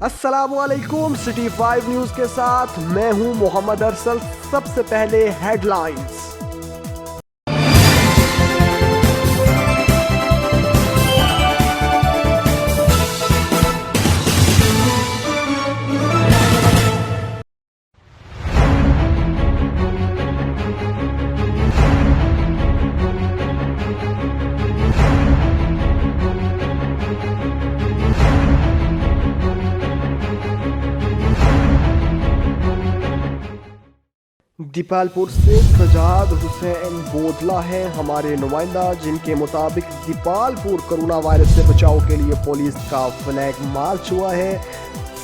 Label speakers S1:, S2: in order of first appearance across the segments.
S1: अस्सलामुअलैकुम city 5 news के साथ मैं हूं मोहम्मद अरसल। सबसे पहले हेडलाइंस। दीपालपुर से सजाद हुसैन बोदला है हमारे नुमाइंदा, जिनके मुताबिक दीपालपुर कोरोना वायरस से बचाव के लिए पुलिस का फ्लैग मार्च हुआ है।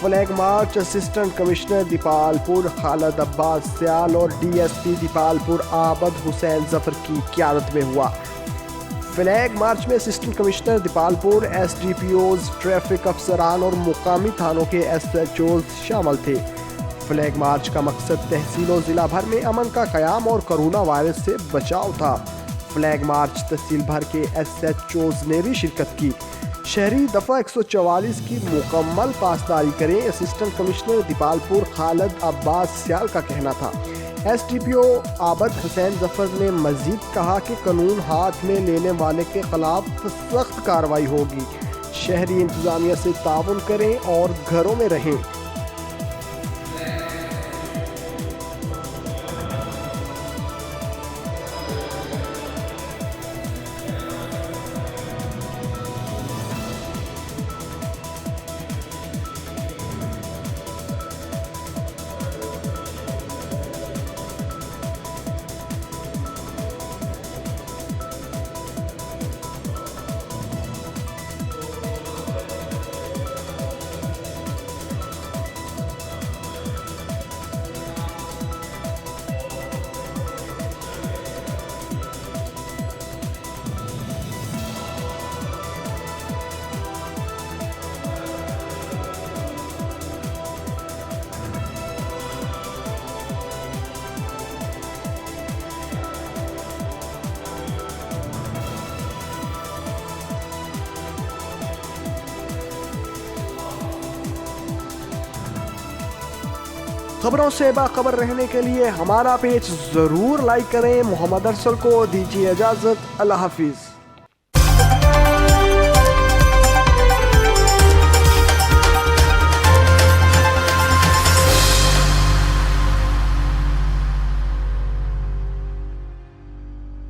S1: Flag march assistant commissioner Dipalpur Khalid Abbas Sial और डीएसपी दीपालपुर आबद हुसैन जफर की क़यादत में हुआ। फ्लैग मार्च में assistant commissioner Dipalpur, SDPOs, traffic अफसरान और मुकामी थानों के एसएचओज शामिल थे। फ्लैग मार्च का मकसद तहसील और ज़िला भर में अमन का क़याम और कोरोना वायरस से बचाव था। फ्लैग मार्च तहसील भर के एसएचओज ने भी शिरकत की। शहरी दफ़ा 144 की मुकम्मल पासदारी करें, असिस्टेंट कमिश्नर दीपालपुर खालिद अब्बास सियाल का कहना था। एसडीपीओ आबद हुसैन जफर ने मजीद कहा कि कानून हाथ में लेने वाले के खिलाफ सख्त कार्रवाई होगी। शहरी इंतजामिया से ताउन करें और घरों में रहें। खबरों से बाखबर रहने के लिए हमारा पेज ज़रूर लाइक करें। मोहम्मद अरसल को दीजिए इजाज़त। अल्लाह हाफिज़।